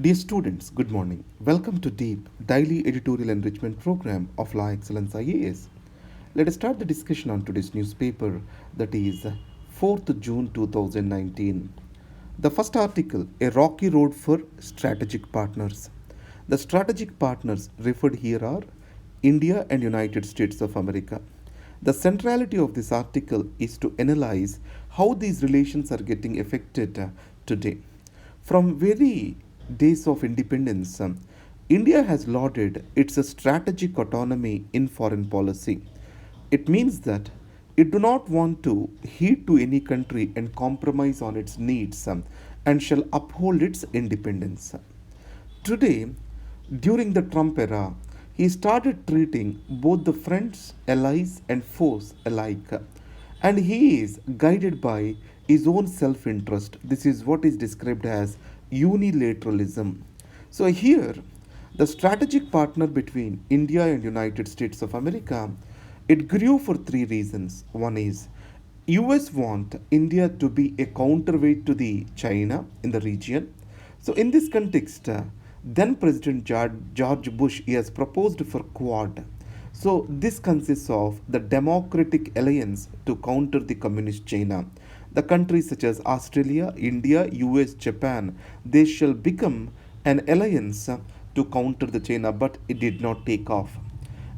Dear students, good morning. Welcome to Deep Daily Editorial Enrichment Program of Law Excellence IAS. Let us start the discussion on today's newspaper, that is 4th June 2019. The first article, A Rocky Road for Strategic Partners. The strategic partners referred here are India and United States of America. The centrality of this article is to analyze how these relations are getting affected today. From very days of independence, India has lauded its strategic autonomy in foreign policy. It means that it do not want to heed to any country and compromise on its needs and shall uphold its independence. Today, during the Trump era, he started treating both the friends, allies, and foes alike. And he is guided by his own self interest. This is what is described as unilateralism. So, here, the strategic partner between India and United States of America, it grew for three reasons. One is US want India to be a counterweight to the China in the region. So in this context, then President George Bush has proposed for Quad. So this consists of the Democratic Alliance to counter the Communist China. The countries such as Australia, India, US, Japan, they shall become an alliance to counter the China, but it did not take off.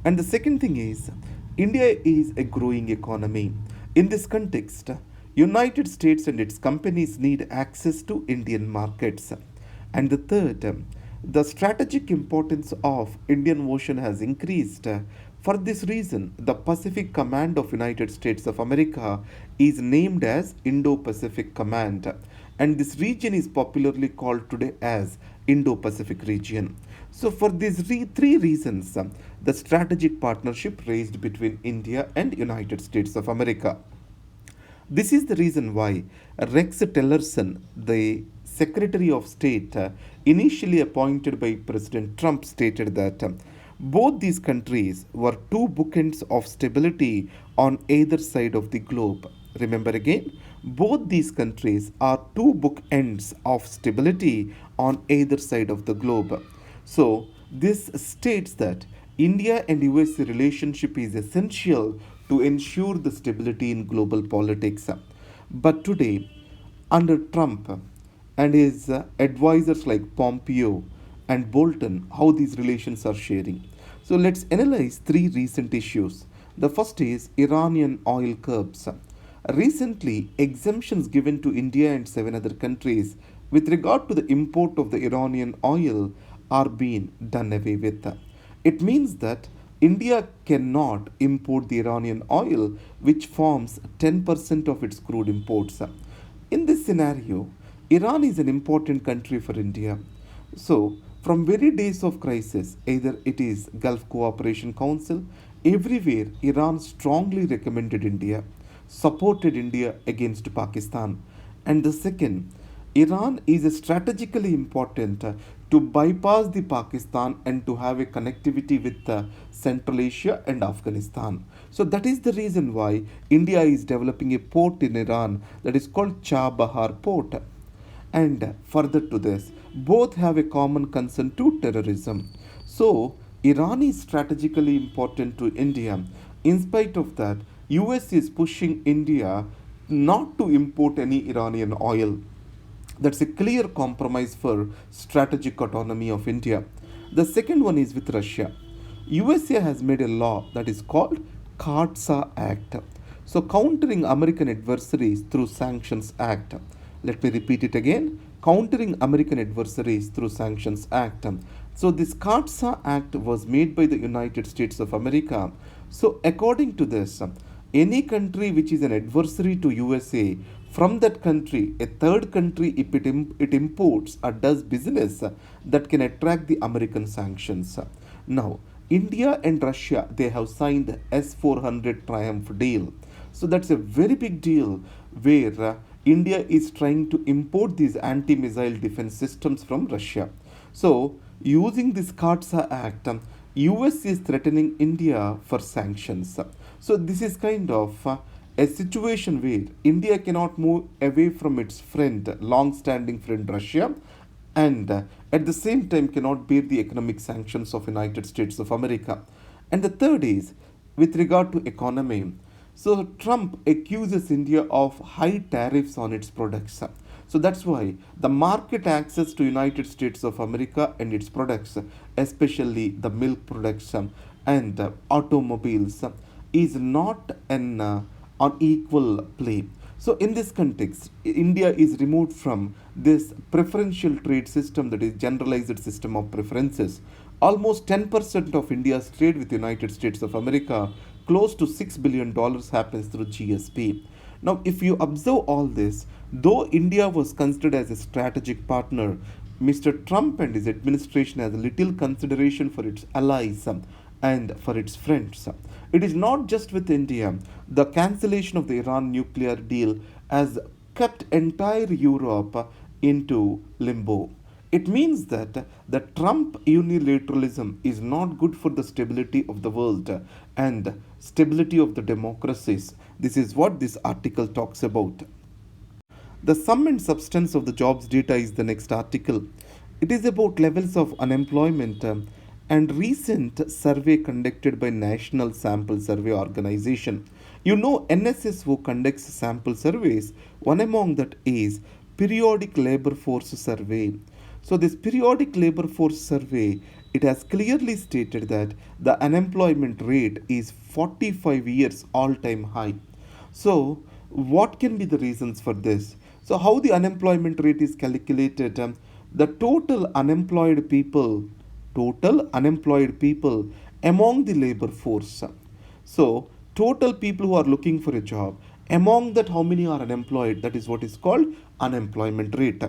And the second thing is, India is a growing economy. In this context, United States and its companies need access to Indian markets. And the third, the strategic importance of Indian Ocean has increased. For this reason, the Pacific Command of United States of America is named as Indo-Pacific Command, and this region is popularly called today as Indo-Pacific region. So for these three reasons, the strategic partnership raised between India and United States of America. This is the reason why Rex Tillerson, the Secretary of State, initially appointed by President Trump, stated that both these countries were two bookends of stability on either side of the globe. Remember again, both these countries are two bookends of stability on either side of the globe. So, this states that India and US relationship is essential to ensure the stability in global politics. But today, under Trump and his advisors like Pompeo and Bolton, how these relations are sharing. So let's analyze three recent issues. The first is Iranian oil curbs. Recently, exemptions given to India and seven other countries with regard to the import of the Iranian oil are being done away with. It means that India cannot import the Iranian oil, which forms 10% of its crude imports. In this scenario, Iran is an important country for India. So, from very days of crisis, either it is Gulf Cooperation Council, everywhere Iran strongly recommended India, supported India against Pakistan. And the second, Iran is strategically important to bypass the Pakistan and to have a connectivity with Central Asia and Afghanistan. So that is the reason why India is developing a port in Iran that is called Chabahar Port. And further to this, both have a common concern to terrorism. So Iran is strategically important to India. In spite of that, US is pushing India not to import any Iranian oil. That's a clear compromise for strategic autonomy of India. The second one is with Russia. USA has made a law that is called CARTSA Act. So countering American adversaries through Sanctions Act. Let me repeat it again. Countering American adversaries through Sanctions Act. So this CARTSA Act was made by the United States of America. So according to this, any country which is an adversary to USA, from that country, a third country, if it imports or does business, that can attract the American sanctions. Now, India and Russia, they have signed S-400 Triumph deal. So that's a very big deal where India is trying to import these anti-missile defense systems from Russia. So, using this CARTSA Act, US is threatening India for sanctions. So this is kind of a situation where India cannot move away from its friend, long-standing friend Russia, and at the same time cannot bear the economic sanctions of United States of America. And the third is with regard to economy. So Trump accuses India of high tariffs on its products. So that's why the market access to United States of America and its products, especially the milk products and automobiles, is not an on equal play. So in this context, India is removed from this preferential trade system, that is generalized system of preferences. Almost 10% of India's trade with the United States of America, close to $6 billion, happens through GSP. Now, if you observe all this, though India was considered as a strategic partner, Mr. Trump and his administration has little consideration for its allies and for its friends. It is not just with India. The cancellation of the Iran nuclear deal has kept entire Europe into limbo. It means that the Trump unilateralism is not good for the stability of the world and stability of the democracies. This is what this article talks about. The sum and substance of the jobs data is the next article. It is about levels of unemployment and recent survey conducted by National Sample Survey Organization. You know NSS conducts sample surveys. One among that is periodic labor force survey. So this periodic labor force survey, it has clearly stated that the unemployment rate is 45 years all time high. So what can be the reasons for this? So how the unemployment rate is calculated? The total unemployed people among the labor force. So total people who are looking for a job, among that how many are unemployed? That is what is called unemployment rate.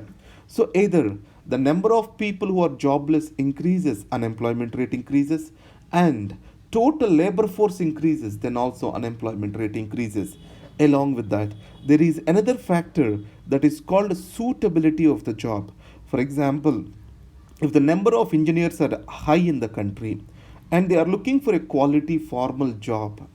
So either the number of people who are jobless increases, unemployment rate increases, and total labor force increases, then also unemployment rate increases. Along with that, there is another factor that is called suitability of the job. For example, if the number of engineers are high in the country and they are looking for a quality formal job,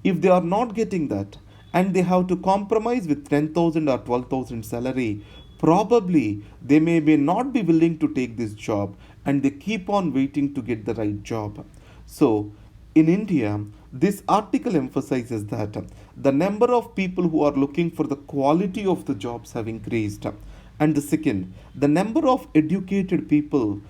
if they are not getting that and they have to compromise with 10,000 or 12,000 salary, probably they may not be willing to take this job and they keep on waiting to get the right job. So in India, this article emphasizes that the number of people who are looking for the quality of the jobs have increased. And the second, the number of educated people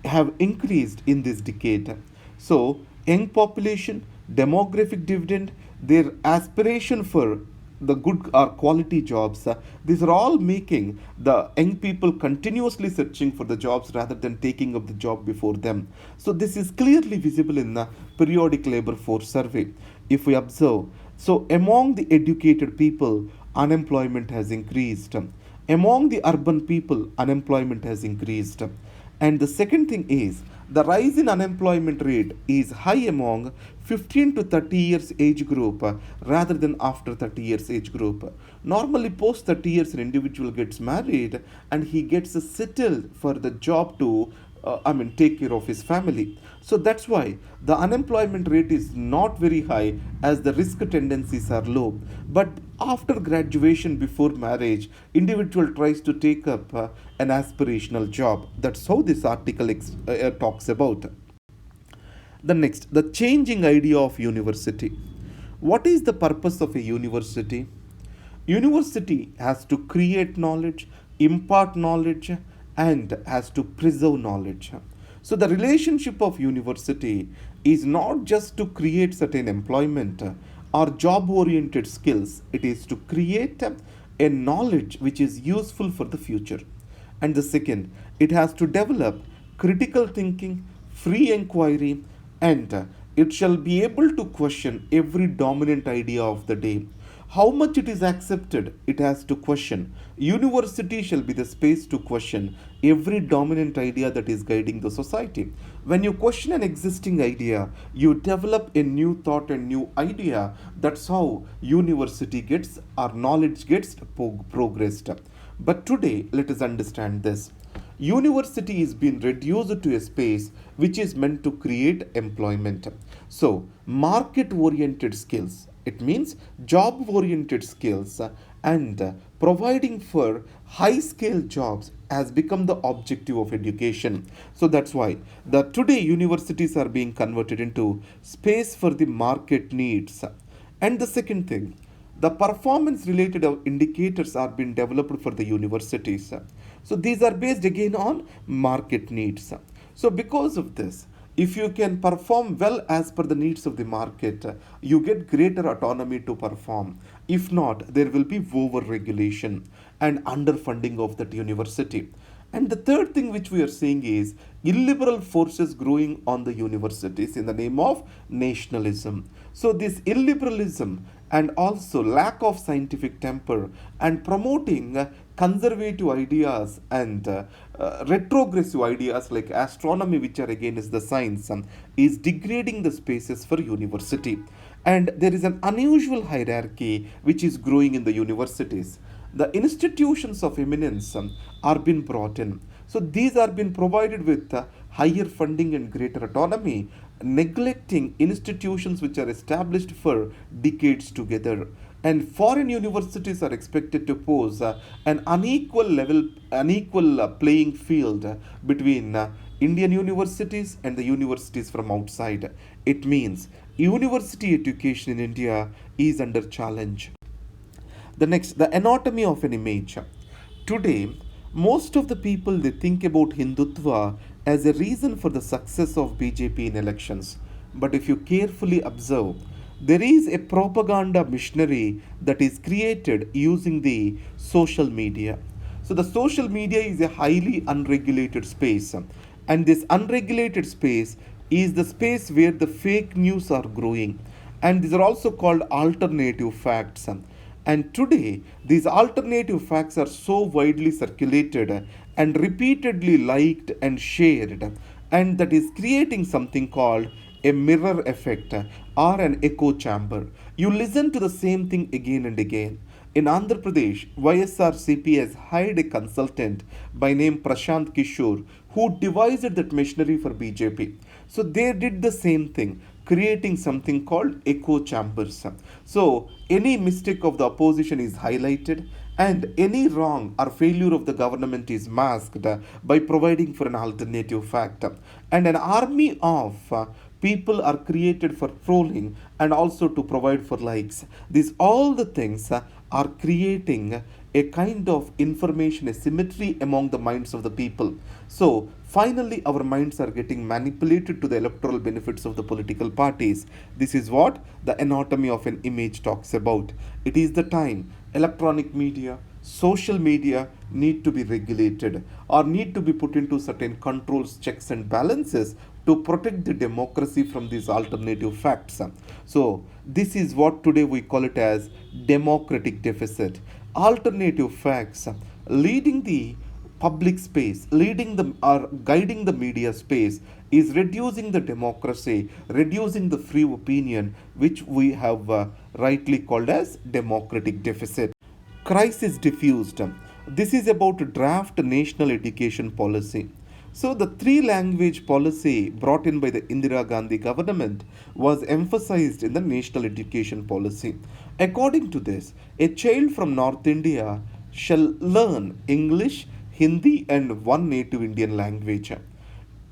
have increased in this decade. So, young population, demographic dividend, their aspiration for the good or quality jobs, these are all making the young people continuously searching for the jobs rather than taking up the job before them. So this is clearly visible in the periodic labor force survey. If we observe, so among the educated people, unemployment has increased. Among the urban people, unemployment has increased. And the second thing is the rise in unemployment rate is high among 15 to 30 years age group rather than after 30 years age group. Normally post 30 years an individual gets married and he gets settled for the job to take care of his family. So that's why the unemployment rate is not very high as the risk tendencies are low. But after graduation, before marriage, individual tries to take up an aspirational job. That's how this article talks about. The next, the changing idea of university. What is the purpose of a university? University has to create knowledge, impart knowledge, and has to preserve knowledge. So the relationship of university is not just to create certain employment or job oriented skills, it is to create a knowledge which is useful for the future. And the second, it has to develop critical thinking, free inquiry, and it shall be able to question every dominant idea of the day. How much it is accepted, it has to question. University shall be the space to question every dominant idea that is guiding the society. When you question an existing idea, you develop a new thought and new idea. That's how university gets, our knowledge gets progressed. But today, let us understand this. University is being reduced to a space which is meant to create employment. So, market oriented skills, it means job oriented skills and providing for high scale jobs has become the objective of education. So that's why the today universities are being converted into space for the market needs. And the second thing, the performance related indicators are being developed for the universities. So these are based again on market needs. So because of this, if you can perform well as per the needs of the market, you get greater autonomy to perform. If not, there will be over regulation and underfunding of that university. And the third thing which we are seeing is illiberal forces growing on the universities in the name of nationalism. So, this illiberalism and also lack of scientific temper and promoting conservative ideas and retrogressive ideas like astronomy, which are again is the science, is degrading the spaces for university. And there is an unusual hierarchy which is growing in the universities. The institutions of eminence are being brought in. So these are being provided with higher funding and greater autonomy, neglecting institutions which are established for decades together. And foreign universities are expected to pose an unequal playing field between Indian universities and the universities from outside. It means university education in India is under challenge. The next, the anatomy of an image. Today, most of the people they think about Hindutva as a reason for the success of BJP in elections. But if you carefully observe, there is a propaganda machinery that is created using the social media. So the social media is a highly unregulated space, and this unregulated space is the space where the fake news are growing, and these are also called alternative facts. And today, these alternative facts are so widely circulated and repeatedly liked and shared, and that is creating something called a mirror effect or an echo chamber. You listen to the same thing again and again. In Andhra Pradesh, YSRCP has hired a consultant by name Prashant Kishore who devised that machinery for BJP. So they did the same thing, creating something called echo chambers. So any mistake of the opposition is highlighted and any wrong or failure of the government is masked by providing for an alternative fact. And an army of people are created for trolling and also to provide for likes. These all the things are creating a kind of information asymmetry among the minds of the people. So finally our minds are getting manipulated to the electoral benefits of the political parties. This is what the anatomy of an image talks about. It is the time electronic media, social media need to be regulated or need to be put into certain controls, checks and balances to protect the democracy from these alternative facts. So this is what today we call it as democratic deficit. Alternative facts leading the public space, leading the or guiding the media space is reducing the democracy, reducing the free opinion, which we have rightly called as democratic deficit. Crisis diffused. This is about draft national education policy. So the three language policy brought in by the Indira Gandhi government was emphasized in the national education policy. According to this, a child from North India shall learn English, Hindi and one native Indian language.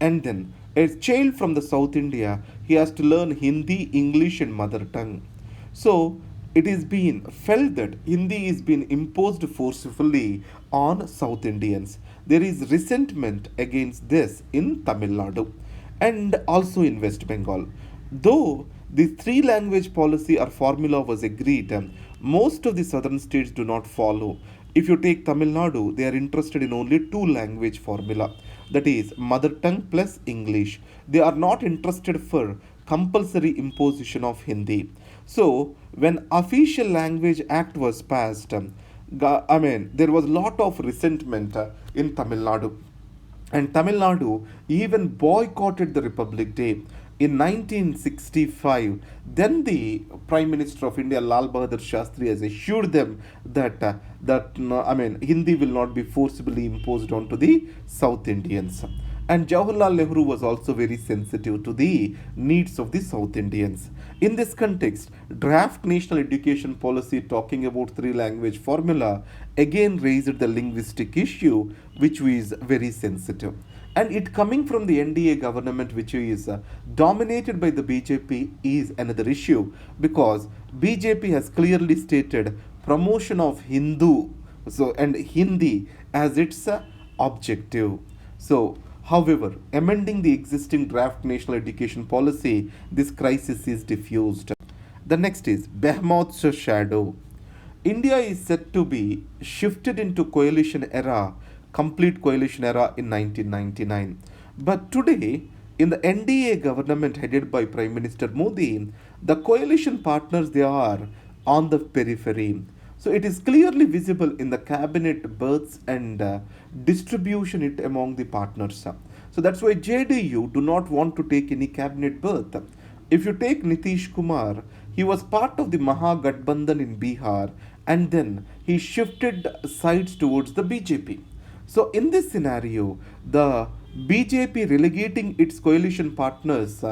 And then a child from the South India, he has to learn Hindi, English and mother tongue. So it is being felt that Hindi is being imposed forcefully on South Indians. There is resentment against this in Tamil Nadu and also in West Bengal. Though the three language policy or formula was agreed, most of the southern states do not follow. If you take Tamil Nadu, they are interested in only two language formula, that is mother tongue plus English. They are not interested for compulsory imposition of Hindi. So when official language act was passed, there was lot of resentment in Tamil Nadu. And Tamil Nadu even boycotted the Republic Day. In 1965, then the Prime Minister of India, Lal Bahadur Shastri, has assured them that Hindi will not be forcibly imposed onto the South Indians. And Jawaharlal Nehru was also very sensitive to the needs of the South Indians. In this context, draft national education policy talking about three language formula again raised the linguistic issue, which was very sensitive. And it coming from the NDA government, which is dominated by the BJP, is another issue because BJP has clearly stated promotion of Hindu and Hindi as its objective. So, however, amending the existing draft national education policy, this crisis is diffused. The next is Behemoth's shadow. India is said to be shifted into coalition era, complete coalition era in 1999. But today, in the NDA government headed by Prime Minister Modi, the coalition partners they are on the periphery. So it is clearly visible in the cabinet berths and distribution it among the partners. So that's why JDU do not want to take any cabinet berth. If you take Nitish Kumar, he was part of the Mahagathbandhan in Bihar and then he shifted sides towards the BJP. So, in this scenario, the BJP relegating its coalition partners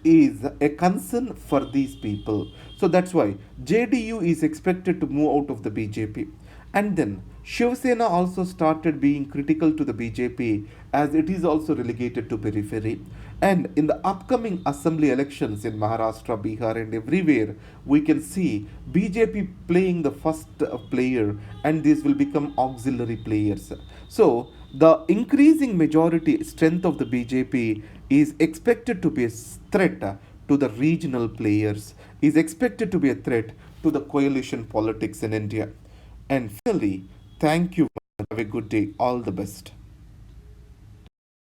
is a concern for these people. So that's why JDU is expected to move out of the BJP. And then Shiv Sena also started being critical to the BJP as it is also relegated to periphery. And in the upcoming assembly elections in Maharashtra, Bihar, and everywhere, we can see BJP playing the first player, and these will become auxiliary players. So the increasing majority strength of the BJP is expected to be a threat to the regional players, is expected to be a threat to the coalition politics in India. And finally, thank you. Have a good day. All the best.